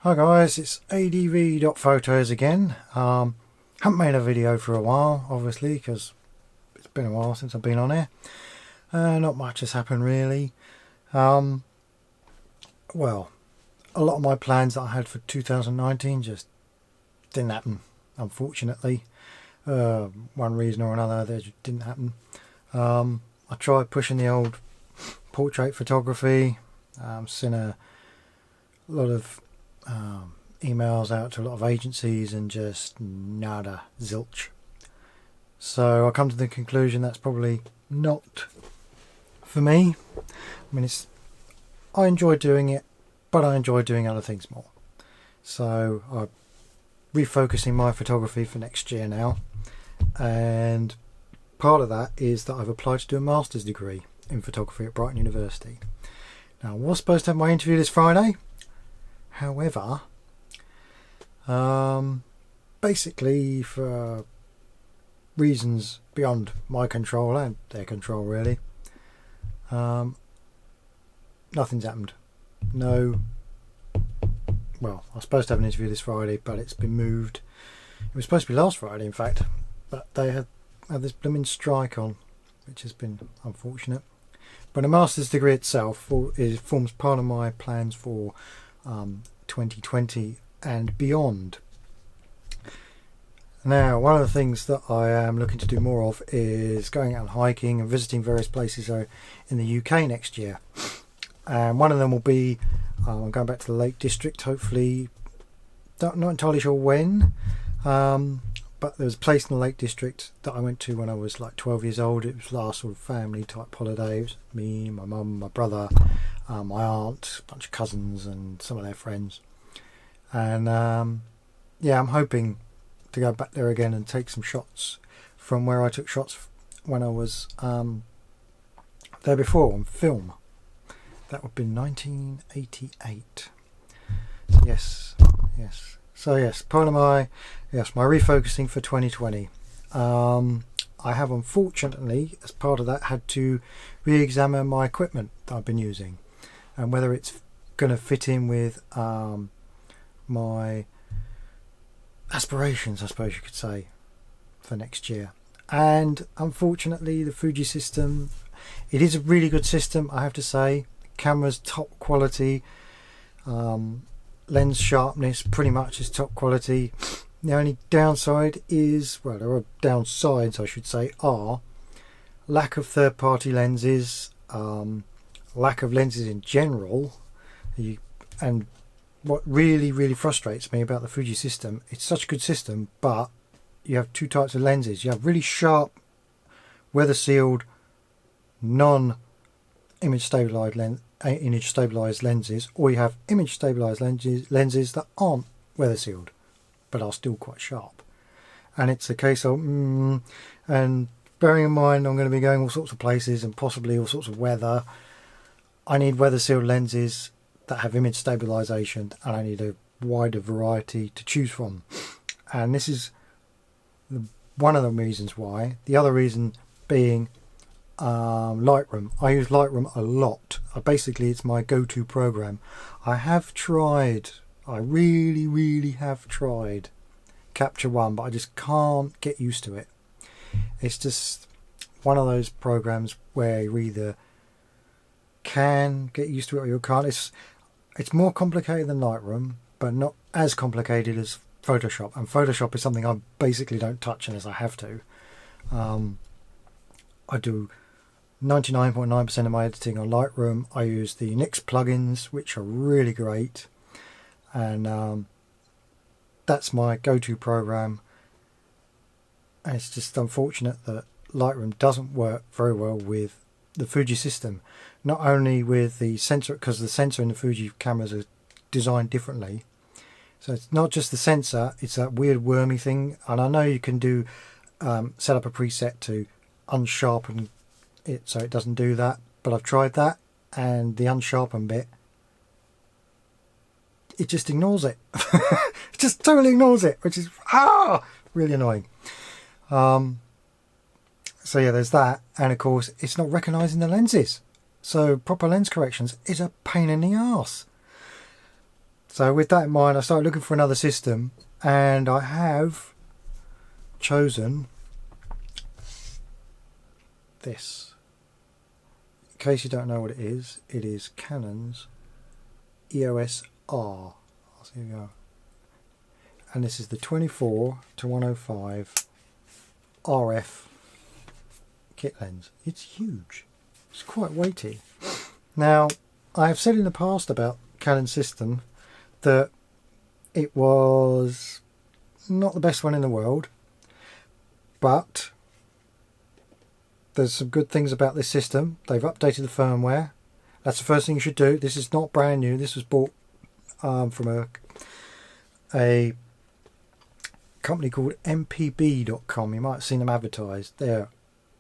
Hi guys, it's adv.photos again. Haven't made a video for a while, obviously, because it's been a while since I've been on here. Not much has happened really. Well, a lot of my plans that I had for 2019 just didn't happen, unfortunately. One reason or another, they just didn't happen. I tried pushing the old portrait photography. Sent a lot of emails out to a lot of agencies and just nada, zilch. So I come to the conclusion that's probably not for me. I mean, I enjoy doing it, but I enjoy doing other things more. So I'm refocusing my photography for next year now, and part of that is that I've applied to do a master's degree in photography at Brighton University. Now I was supposed to have my interview this Friday. However, basically for reasons beyond my control and their control really, nothing's happened. Well, I was supposed to have an interview this Friday, but it's been moved. It was supposed to be last Friday, in fact, but they had this blooming strike on, which has been unfortunate. But a master's degree itself forms part of my plans for 2020 and beyond. Now, one of the things that I am looking to do more of is going out and hiking and visiting various places in the UK next year. And one of them will be I'm going back to the Lake District, hopefully. Not entirely sure when, but there was a place in the Lake District that I went to when I was like 12 years old. It was last sort of family type holiday. It was me, my mum, my brother, my aunt, a bunch of cousins and some of their friends. And yeah, I'm hoping to go back there again and take some shots from where I took shots when I was there before on film. That would have been 1988. Yes. So yes, part of my refocusing for 2020. I have unfortunately, as part of that, had to re-examine my equipment that I've been using and whether it's going to fit in with my aspirations, I suppose you could say, for next year. And unfortunately, the Fuji system, it is a really good system, I have to say. Camera's top quality, lens sharpness pretty much is top quality. The only downside is, well, there are downsides I should say, are lack of third-party lenses, lack of lenses in general, and what really frustrates me about the Fuji system, it's such a good system, but you have two types of lenses. You have really sharp, weather sealed, non-image stabilized lenses, or you have image stabilized lenses that aren't weather sealed but are still quite sharp. And it's a case of and bearing in mind I'm going to be going all sorts of places and possibly all sorts of weather, I need weather sealed lenses that have image stabilization, and I need a wider variety to choose from. And this is one of the reasons why. The other reason being Lightroom. I use Lightroom a lot. Basically, it's my go-to program. I really have tried Capture One, but I just can't get used to it. It's just one of those programs where you either can get used to it or you can't. It's more complicated than Lightroom, but not as complicated as Photoshop. And Photoshop is something I basically don't touch unless I have to. I do 99.9% of my editing on Lightroom. I use the NYX plugins, which are really great, and that's my go-to program. And it's just unfortunate that Lightroom doesn't work very well with the Fuji system. Not only with the sensor, because the sensor in the Fuji cameras are designed differently. So it's not just the sensor, it's that weird wormy thing. And I know you can do set up a preset to unsharpen it so it doesn't do that, but I've tried that, and the unsharpen bit, it just ignores it. It just totally ignores it, which is really annoying. So yeah, there's that, and of course it's not recognizing the lenses, so proper lens corrections is a pain in the arse. So with that in mind, I started looking for another system, and I have chosen this. In case you don't know what it is Canon's EOS R. So here we go. And this is the 24 to 105 RF kit lens. It's huge. It's quite weighty. Now, I have said in the past about Canon system that it was not the best one in the world, but there's some good things about this system. They've updated the firmware. That's the first thing you should do. This is not brand new. This was bought from a company called mpb.com. You might have seen them advertised. They're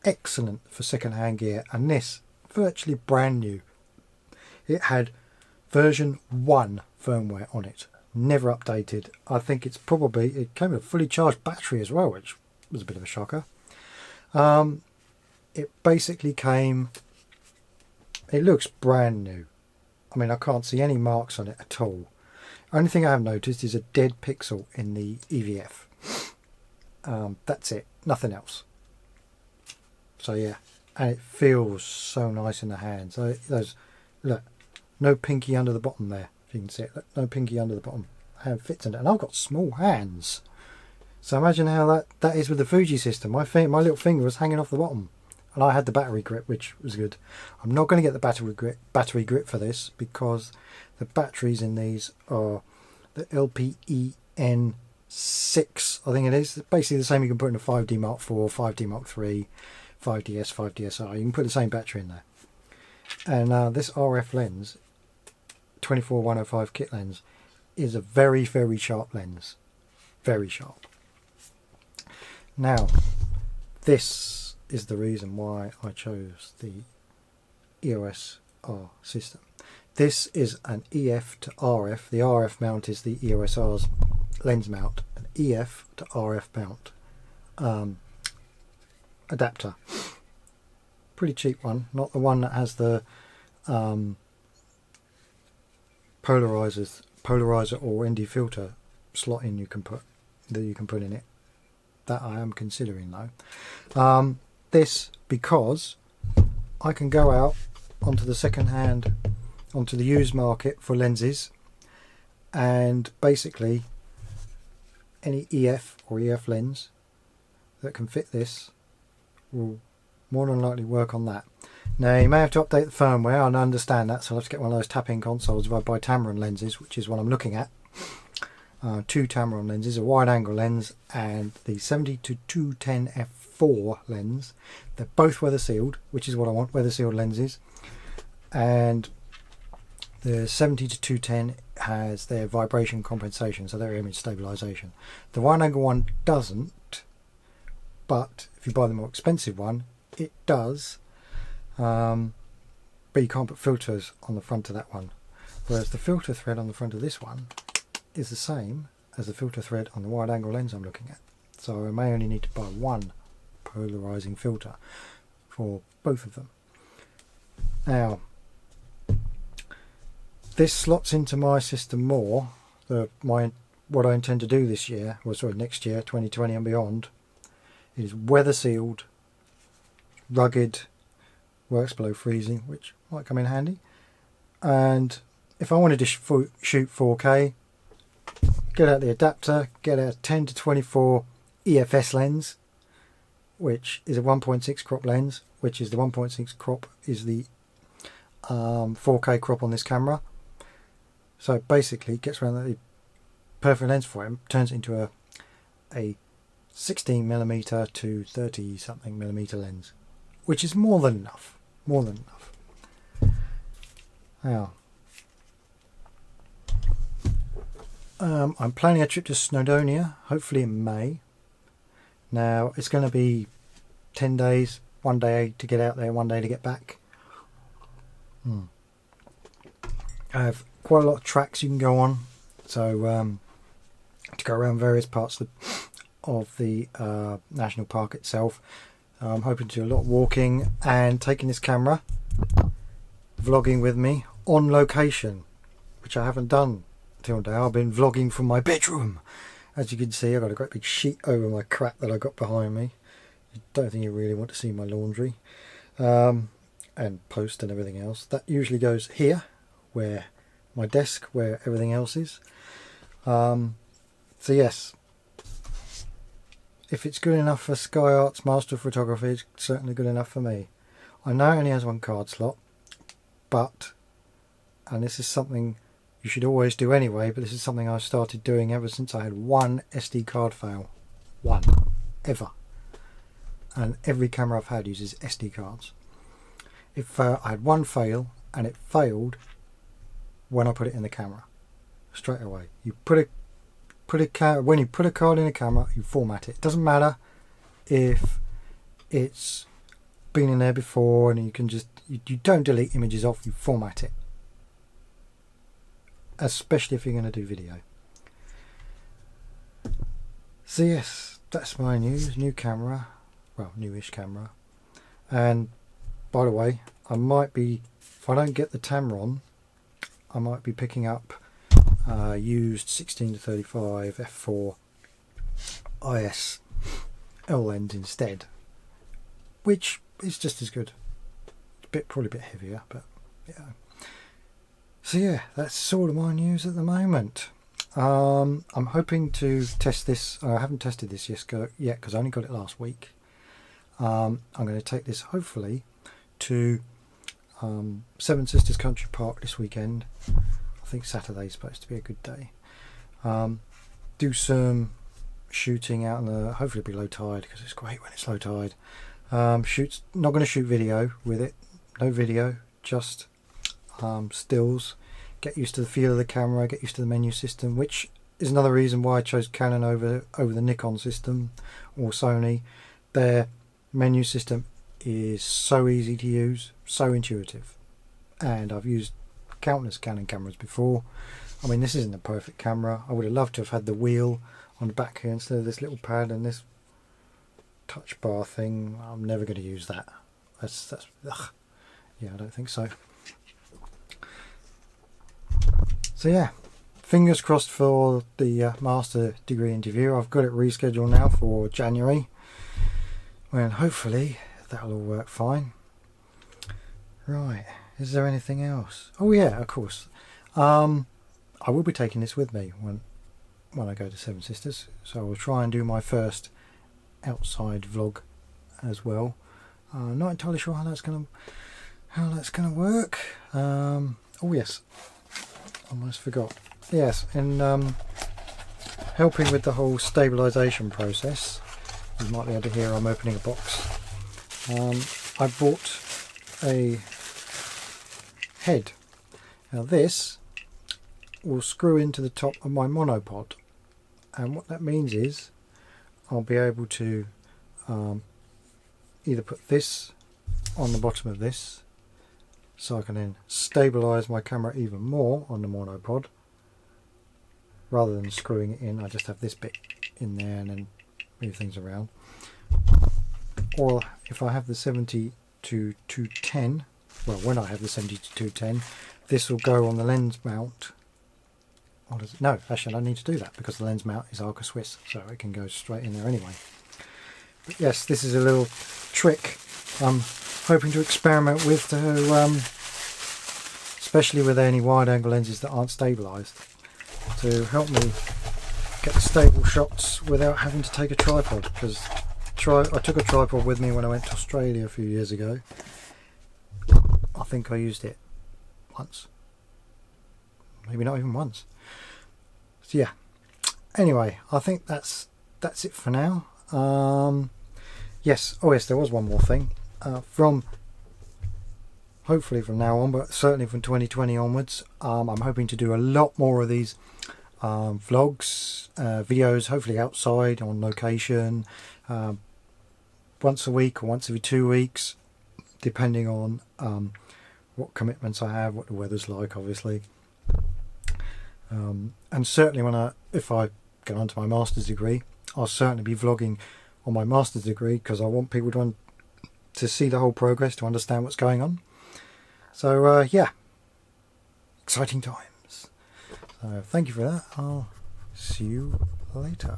excellent for second-hand gear, and this virtually brand new. It had version 1 firmware on it, never updated. I think it came with a fully charged battery as well, which was a bit of a shocker. It basically came, it looks brand new. I mean, I can't see any marks on it at all. Only thing I have noticed is a dead pixel in the EVF. That's it, nothing else. So yeah, and it feels so nice in the hand. So look, no pinky under the bottom there, if you can see it. Look, no pinky under the bottom. Hand fits in it, and I've got small hands. So imagine how that is with the Fuji system. My little finger was hanging off the bottom, and I had the battery grip, which was good. I'm not going to get the battery grip for this, because the batteries in these are the LPEN6, I think it is. It's basically the same you can put in a 5D Mark IV, 5D Mark III, 5DS, 5DSi. You can put the same battery in there. And this RF lens, 24-105 kit lens, is a very, very sharp lens. Very sharp. Now, this is the reason why I chose the EOS R system. This is an EF to RF. The RF mount is the EOS R's lens mount. An EF to RF mount adapter. Pretty cheap one. Not the one that has the polarizer or ND filter slot in you can put in it. That I am considering though. This because I can go out onto the used market for lenses, and basically any EF or EF lens that can fit this will more than likely work on that. Now you may have to update the firmware, and I understand that, so I'll have to get one of those tap-in consoles if I buy Tamron lenses, which is what I'm looking at. 2 Tamron lenses, a wide angle lens and the 70 to 210 f4 lens. They're both weather sealed, which is what I want, weather sealed lenses. And the 70 to 210 has their vibration compensation, so their image stabilization. The wide angle one doesn't, but if you buy the more expensive one, it does. But you can't put filters on the front of that one. Whereas the filter thread on the front of this one is the same as the filter thread on the wide angle lens I'm looking at. So I may only need to buy one polarizing filter for both of them. Now, this slots into my system more. What I intend to do this year, or sorry, next year, 2020 and beyond, is weather sealed, rugged, works below freezing, which might come in handy. And if I wanted to shoot 4K, get out the adapter, get a 10 to 24 EFS lens, which is a 1.6 crop lens, which is the 1.6 crop is the 4K crop on this camera. So basically it gets around the perfect lens for it, turns it into a 16mm to 30 something millimeter lens, which is more than enough. More than enough. Now, I'm planning a trip to Snowdonia, hopefully in May. Now, it's going to be 10 days, 1 day to get out there, 1 day to get back. I have quite a lot of tracks you can go on, so to go around various parts of the national park itself. I'm hoping to do a lot of walking and taking this camera, vlogging with me on location, which I haven't done till now. I've been vlogging from my bedroom. As you can see, I've got a great big sheet over my crap that I got behind me. I don't think you really want to see my laundry. And post and everything else. That usually goes here, where my desk, where everything else is. So yes, if it's good enough for Sky Arts Master of Photography, it's certainly good enough for me. I know it only has one card slot, but, and this is something you should always do anyway, but this is something I started doing ever since I had one SD card fail. One. Ever. And every camera I've had uses SD cards. If I had one fail, and it failed when I put it in the camera, straight away. You when you put a card in a camera, you format it. It doesn't matter if it's been in there before, and you can just you don't delete images off. You format it, especially if you're going to do video. So yes, that's my news. New camera, well, newish camera, and by the way, I might be, if I don't get the Tamron, I might be picking up used 16-35 f4 IS L lens instead, which is just as good. Probably a bit heavier, but yeah. So yeah, that's sort of my news at the moment. I'm hoping to test this. I haven't tested this yet because I only got it last week. I'm going to take this hopefully to Seven Sisters Country Park this weekend. I think Saturday's supposed to be a good day. Do some shooting out in the, hopefully it'll be low tide because it's great when it's low tide. Not going to shoot video with it, no video, just stills. Get used to the feel of the camera, get used to the menu system, which is another reason why I chose Canon over the Nikon system or Sony. Their menu system is so easy to use, so intuitive, and I've used countless Canon cameras before. I mean, this isn't a perfect camera. I would have loved to have had the wheel on the back here instead of this little pad and this touch bar thing. I'm never going to use that. That's ugh. Yeah, I don't think so. So yeah, fingers crossed for the master degree interview. I've got it rescheduled now for January, when hopefully that'll all work fine. Right, is there anything else? Oh yeah, of course. I will be taking this with me when I go to Seven Sisters, so I will try and do my first outside vlog as well. Not entirely sure how that's gonna work. Oh yes, almost forgot. Yes, in helping with the whole stabilisation process, you might be able to hear I'm opening a box. I bought a head. Now this will screw into the top of my monopod, and what that means is I'll be able to either put this on the bottom of this, so I can then stabilise my camera even more on the monopod. Rather than screwing it in, I just have this bit in there and then move things around. Or if I have the 70-210, well, when I have the 70-210, this will go on the lens mount. Or does it? No, actually I don't need to do that because the lens mount is Arca Swiss, so it can go straight in there anyway. But yes, this is a little trick I'm hoping to experiment with to, especially with any wide angle lenses that aren't stabilised, to help me get stable shots without having to take a tripod, because I took a tripod with me when I went to Australia a few years ago. I think I used it once, maybe not even once. So yeah, anyway, I think that's it for now. Yes, oh yes, there was one more thing. Hopefully from now on, but certainly from 2020 onwards, I'm hoping to do a lot more of these vlogs, videos, hopefully outside on location, once a week or once every 2 weeks, depending on what commitments I have, what the weather's like, obviously. And certainly if I get onto my master's degree, I'll certainly be vlogging on my master's degree, because I want people to see the whole progress, to understand what's going on. So yeah, exciting times. So thank you for that. I'll see you later.